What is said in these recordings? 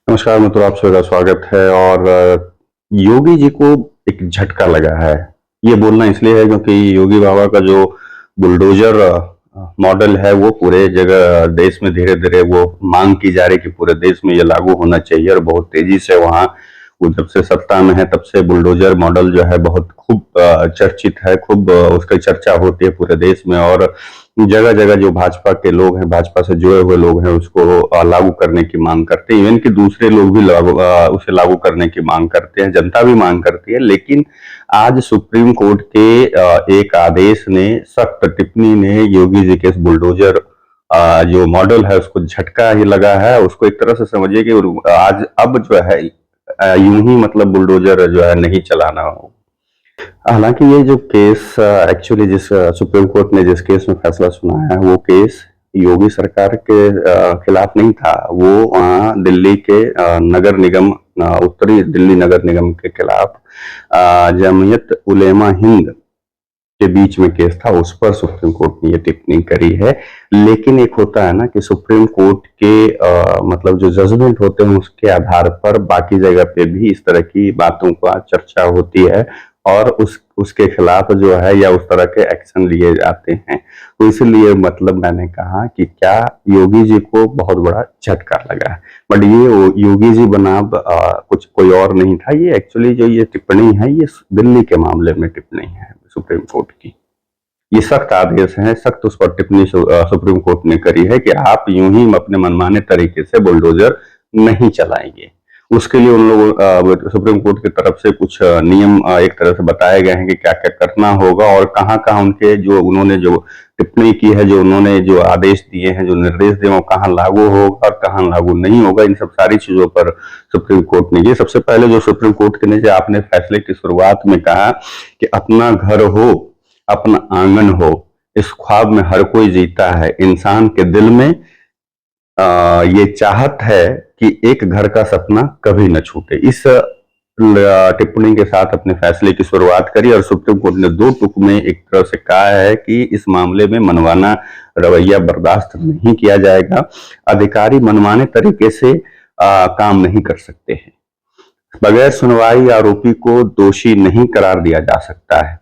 नमस्कार मित्रों, आप सभी का स्वागत है। और योगी जी को एक झटका लगा है। ये बोलना इसलिए है क्योंकि योगी बाबा का जो बुलडोजर मॉडल है वो पूरे जगह देश में धीरे धीरे वो मांग की जा रही है कि पूरे देश में ये लागू होना चाहिए। और बहुत तेजी से वहाँ वो जब से सत्ता में है तब से बुलडोजर मॉडल जो है बहुत खूब चर्चित है, खूब उसकी चर्चा होती है पूरे देश में। और जगह जगह जो भाजपा के लोग हैं, भाजपा से जुड़े हुए लोग हैं, उसको लागू करने की मांग करते हैं। इवन कि दूसरे लोग भी उसे लागू करने की मांग करते हैं, जनता भी मांग करती है। लेकिन आज सुप्रीम कोर्ट के एक आदेश ने, सख्त टिप्पणी ने योगी जी के इस बुलडोजर जो मॉडल है उसको झटका ही लगा है। उसको एक तरह से समझिए कि आज अब जो है यूं ही मतलब बुलडोजर जो है नहीं चलाना हो। हालांकि ये जो केस एक्चुअली जिस सुप्रीम कोर्ट ने जिस केस में फैसला सुनाया है वो केस योगी सरकार के खिलाफ नहीं था। वो दिल्ली के नगर निगम, उत्तरी दिल्ली नगर निगम के खिलाफ जमीयत उलेमा हिंद के बीच में केस था। उस पर सुप्रीम कोर्ट ने ये टिप्पणी करी है। लेकिन एक होता है ना कि सुप्रीम कोर्ट के मतलब जो जजमेंट होते हैं उसके आधार पर बाकी जगह पे भी इस तरह की बातों का चर्चा होती है और उसके खिलाफ जो है या उस तरह के एक्शन लिए जाते हैं। तो इसलिए मतलब मैंने कहा कि क्या योगी जी को बहुत बड़ा झटका लगा है। बट ये योगी जी बनाम कुछ कोई और नहीं था। ये एक्चुअली जो ये टिप्पणी है ये दिल्ली के मामले में टिप्पणी है सुप्रीम कोर्ट की। ये सख्त आदेश है, सख्त उस पर टिप्पणी सुप्रीम कोर्ट ने करी है कि आप यूं ही अपने मनमाने तरीके से बुलडोजर नहीं चलाएंगे। उसके लिए उन लोगों सुप्रीम कोर्ट की तरफ से कुछ नियम एक तरह से बताए गए हैं कि क्या क्या करना होगा और कहाँ कहाँ उनके जो उन्होंने जो टिप्पणी की है, जो उन्होंने जो आदेश दिए हैं, जो निर्देश दिए वो कहाँ लागू होगा और कहाँ लागू नहीं होगा। इन सब सारी चीजों पर सुप्रीम कोर्ट ने, ये सबसे पहले जो सुप्रीम कोर्ट ने जो आपने फैसले की शुरुआत में कहा कि अपना घर हो, अपना आंगन हो, इस ख्वाब में हर कोई जीता है। इंसान के दिल में ये चाहत है कि एक घर का सपना कभी न छूटे। इस टिप्पणी के साथ अपने फैसले की शुरुआत करी और सुप्रीम कोर्ट ने दो टुक में एक तरह से कहा है कि इस मामले में मनमाना रवैया बर्दाश्त नहीं किया जाएगा। अधिकारी मनमाने तरीके से काम नहीं कर सकते हैं। बगैर सुनवाई आरोपी को दोषी नहीं करार दिया जा सकता है।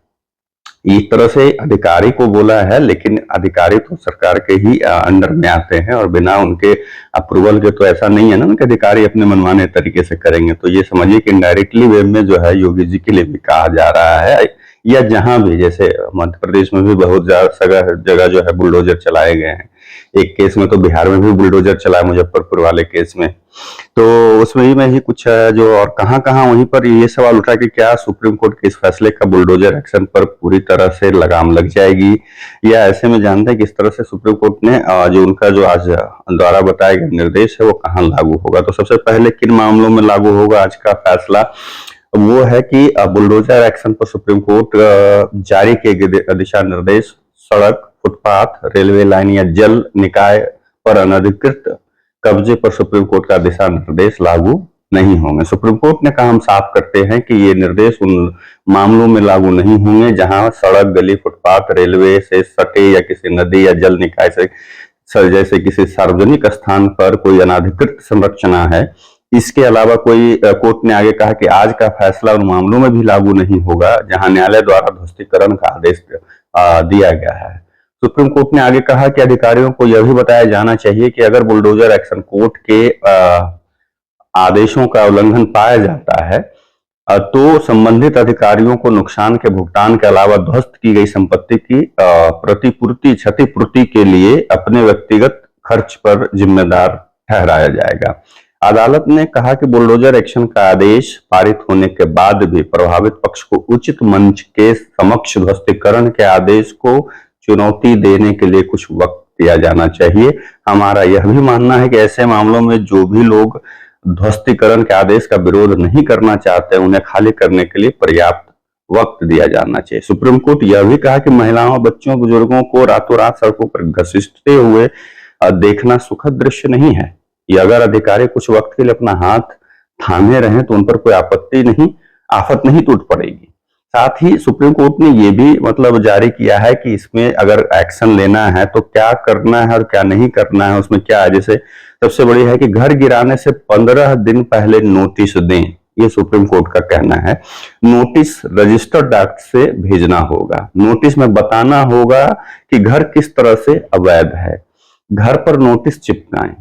एक तरह से अधिकारी को बोला है, लेकिन अधिकारी तो सरकार के ही अंडर में आते हैं और बिना उनके अप्रूवल के तो ऐसा नहीं है ना कि अधिकारी अपने मनमाने तरीके से करेंगे। तो ये समझिए कि इनडायरेक्टली वे में जो है योगी जी के लिए भी कहा जा रहा है। या जहां भी, जैसे मध्य प्रदेश में भी बहुत जगह जो है बुलडोजर चलाए गए हैं। एक केस में तो बिहार में भी बुलडोजर चला है, मुजफ्फरपुर वाले केस में। तो उसमें ही में ही कुछ है जो, और कहां कहां वहीं पर ये सवाल उठा कि क्या सुप्रीम कोर्ट के इस फैसले का बुलडोजर एक्शन पर पूरी तरह से लगाम लग जाएगी, या ऐसे में जानते हैं किस तरह से सुप्रीम कोर्ट ने जो उनका जो आज द्वारा बताया गया निर्देश है वो कहां लागू होगा। तो सबसे पहले किन मामलों में लागू होगा आज का फैसला, वो है कि बुलडोजर एक्शन पर सुप्रीम कोर्ट जारी किए गए दिशा निर्देश सड़क, फुटपाथ, रेलवे लाइन या जल निकाय पर अनधिकृत कब्जे पर सुप्रीम कोर्ट का दिशा निर्देश लागू नहीं होंगे। सुप्रीम कोर्ट ने कहा, हम साफ करते हैं कि ये निर्देश उन मामलों में लागू नहीं होंगे जहां सड़क, गली, फुटपाथ, रेलवे से सटे या किसी नदी या जल निकाय से जैसे किसी सार्वजनिक स्थान पर कोई अनाधिकृत संरचना है। इसके अलावा कोई कोर्ट ने आगे कहा कि आज का फैसला उन मामलों में भी लागू नहीं होगा जहां न्यायालय द्वारा ध्वस्तीकरण का आदेश दिया गया है। सुप्रीम कोर्ट ने आगे कहा कि अधिकारियों को यह भी बताया जाना चाहिए कि अगर बुलडोजर एक्शन कोर्ट के आदेशों का उल्लंघन पाया जाता है तो संबंधित अधिकारियों को नुकसान के भुगतान के अलावा ध्वस्त की गई संपत्ति की प्रतिपूर्ति, क्षतिपूर्ति के लिए अपने व्यक्तिगत खर्च पर जिम्मेदार ठहराया जाएगा। अदालत ने कहा कि बुलडोजर एक्शन का आदेश पारित होने के बाद भी प्रभावित पक्ष को उचित मंच के समक्ष ध्वस्तीकरण के आदेश को चुनौती देने के लिए कुछ वक्त दिया जाना चाहिए। हमारा यह भी मानना है कि ऐसे मामलों में जो भी लोग ध्वस्तीकरण के आदेश का विरोध नहीं करना चाहते उन्हें खाली करने के लिए पर्याप्त वक्त दिया जाना चाहिए। सुप्रीम कोर्ट यह भी कहा कि महिलाओं, बच्चों, बुजुर्गों को रातों रात सड़कों पर घसीटते हुए देखना सुखद दृश्य नहीं है। ये अगर अधिकारी कुछ वक्त के लिए अपना हाथ थामे रहे तो उन पर कोई आपत्ति नहीं, आफत नहीं टूट पड़ेगी। साथ ही सुप्रीम कोर्ट ने ये भी मतलब जारी किया है कि इसमें अगर एक्शन लेना है तो क्या करना है और क्या नहीं करना है। उसमें क्या है, जैसे सबसे बड़ी है कि घर गिराने से 15 दिन पहले नोटिस दें, ये सुप्रीम कोर्ट का कहना है। नोटिस रजिस्टर्ड डाक से भेजना होगा। नोटिस में बताना होगा कि घर किस तरह से अवैध है। घर पर नोटिस चिपकाएं।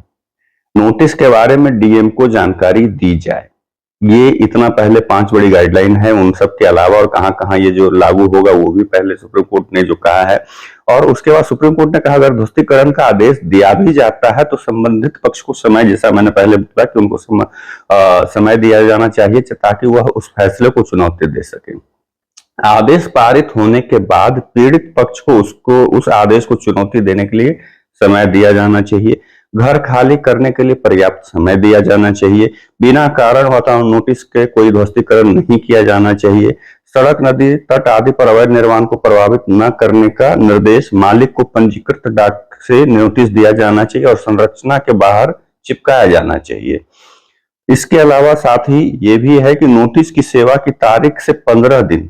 नोटिस के बारे में डीएम को जानकारी दी जाए। ये इतना पहले 5 बड़ी गाइडलाइन है, उन सब के अलावा और कहां कहां ये जो लागू होगा वो भी पहले सुप्रीम कोर्ट ने जो कहा है। और उसके बाद सुप्रीम कोर्ट ने कहा अगर ध्वस्तीकरण का आदेश दिया भी जाता है तो संबंधित पक्ष को समय, जैसा मैंने पहले बताया कि उनको समय दिया जाना चाहिए ताकि वह उस फैसले को चुनौती दे सके। आदेश पारित होने के बाद पीड़ित पक्ष को उस आदेश को चुनौती देने के लिए समय दिया जाना चाहिए। घर खाली करने के लिए पर्याप्त समय दिया जाना चाहिए। बिना कारण वातावरण नोटिस के कोई ध्वस्तीकरण नहीं किया जाना चाहिए। सड़क, नदी तट आदि पर अवैध निर्माण को प्रभावित न करने का निर्देश मालिक को पंजीकृत डाक से नोटिस दिया जाना चाहिए और संरचना के बाहर चिपकाया जाना चाहिए। इसके अलावा साथ ही ये भी है कि नोटिस की सेवा की तारीख से 15 दिन,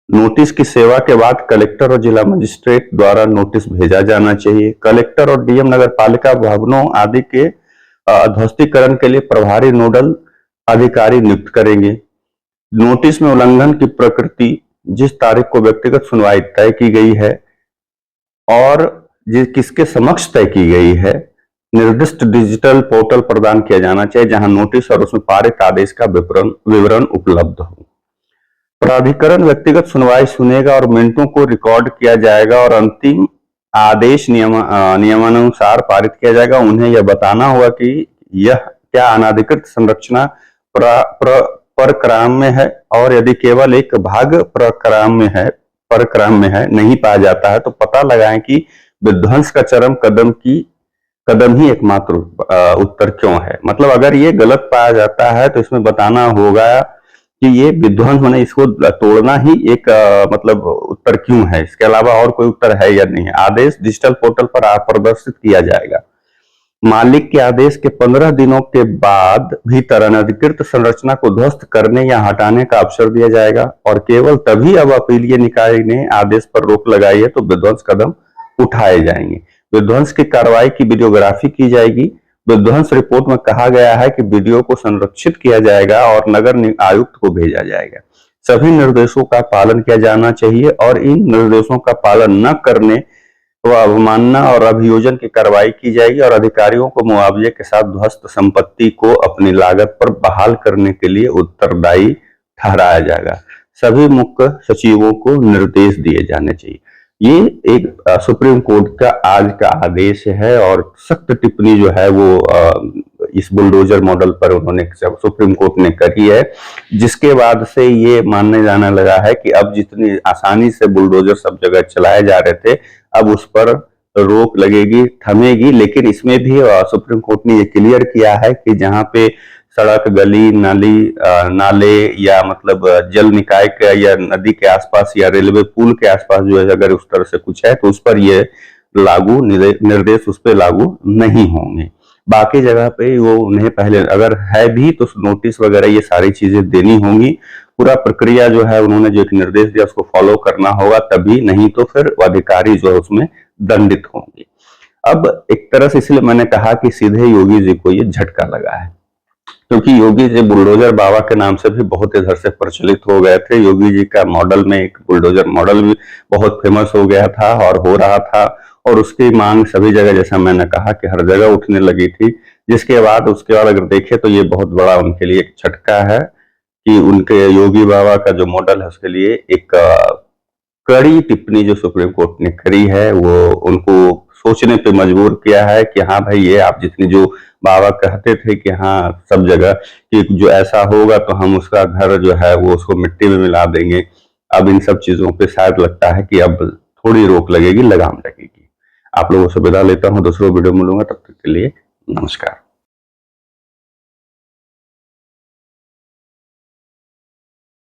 नोटिस की सेवा के बाद कलेक्टर और जिला मजिस्ट्रेट द्वारा नोटिस भेजा जाना चाहिए। कलेक्टर और डीएम नगर पालिका भवनों आदि के ध्वस्तीकरण के लिए प्रभारी नोडल अधिकारी नियुक्त करेंगे। नोटिस में उल्लंघन की प्रकृति, जिस तारीख को व्यक्तिगत सुनवाई तय की गई है और किसके समक्ष तय की गई है, निर्दिष्ट डिजिटल पोर्टल प्रदान किया जाना चाहिए जहां नोटिस और उसमें पारित आदेश का विवरण उपलब्ध हो। प्राधिकरण व्यक्तिगत सुनवाई सुनेगा और मिनटों को रिकॉर्ड किया जाएगा और अंतिम आदेश नियमानुसार पारित किया जाएगा। उन्हें यह बताना होगा कि यह क्या अनाधिकृत संरचना परक्राम में है और यदि केवल एक भाग परक्राम में है नहीं पाया जाता है तो पता लगाएं कि विध्वंस का चरम कदम ही एकमात्र उत्तर क्यों है। मतलब अगर ये गलत पाया जाता है तो इसमें बताना होगा कि ये विध्वंस होने, इसको तोड़ना ही एक मतलब उत्तर क्यों है, इसके अलावा और कोई उत्तर है या नहीं है। आदेश डिजिटल पोर्टल पर प्रदर्शित किया जाएगा। मालिक के आदेश के 15 दिनों के बाद भीतर अनधिकृत संरचना को ध्वस्त करने या हटाने का अवसर दिया जाएगा और केवल तभी अब अपीलीय निकाय ने आदेश पर रोक लगाई है तो विध्वंस कदम उठाए जाएंगे। विध्वंस की कार्रवाई की वीडियोग्राफी की जाएगी। विध्वंस रिपोर्ट में कहा गया है कि वीडियो को संरक्षित किया जाएगा और नगर आयुक्त को भेजा जाएगा। सभी निर्देशों का पालन किया जाना चाहिए और इन निर्देशों का पालन न करने व अवमानना और अभियोजन की कार्रवाई की जाएगी और अधिकारियों को मुआवजे के साथ ध्वस्त संपत्ति को अपनी लागत पर बहाल करने के लिए उत्तरदायी ठहराया जाएगा। सभी मुख्य सचिवों को निर्देश दिए जाने चाहिए। ये एक सुप्रीम कोर्ट का आज का आदेश है और सख्त टिप्पणी जो है वो इस बुलडोजर मॉडल पर उन्होंने सुप्रीम कोर्ट ने करी है, जिसके बाद से ये मानने जाने लगा है कि अब जितनी आसानी से बुलडोजर सब जगह चलाए जा रहे थे अब उस पर रोक लगेगी, थमेगी। लेकिन इसमें भी सुप्रीम कोर्ट ने ये क्लियर किया है कि जहां पे सड़क, गली, नाले या मतलब जल निकाय के या नदी के आसपास या रेलवे पुल के आसपास जो है अगर उस तरह से कुछ है तो उस पर ये लागू निर्देश उस पर लागू नहीं होंगे। बाकी जगह पे वो उन्हें पहले अगर है भी तो नोटिस वगैरह ये सारी चीजें देनी होंगी। पूरा प्रक्रिया जो है उन्होंने जो एक निर्देश दिया उसको फॉलो करना होगा तभी, नहीं तो फिर अधिकारी जो है उसमें दंडित होंगे। अब एक तरह से इसलिए मैंने कहा कि सीधे योगी जी को ये झटका लगा है, क्योंकि योगी जी बुलडोजर बाबा के नाम से भी बहुत इधर से प्रचलित हो गए थे। योगी जी का मॉडल में एक बुलडोजर मॉडल भी बहुत फेमस हो गया था और हो रहा था और उसकी मांग सभी जगह, जैसा मैंने कहा कि हर जगह उठने लगी थी। जिसके बाद उसके बाद अगर देखें तो ये बहुत बड़ा उनके लिए एक झटका है कि उनके योगी बाबा का जो मॉडल है उसके लिए एक कड़ी टिप्पणी जो सुप्रीम कोर्ट ने करी है वो उनको सोचने पे मजबूर किया है कि हाँ भाई ये आप जितनी जो बाबा कहते थे कि हाँ सब जगह कि जो ऐसा होगा तो हम उसका घर जो है वो उसको मिट्टी में मिला देंगे। अब इन सब चीजों पे शायद लगता है कि अब थोड़ी रोक लगेगी, लगाम लगेगी। आप लोगों से विदा लेता हूँ, दूसरों वीडियो मिलूंगा, तब तक के लिए नमस्कार।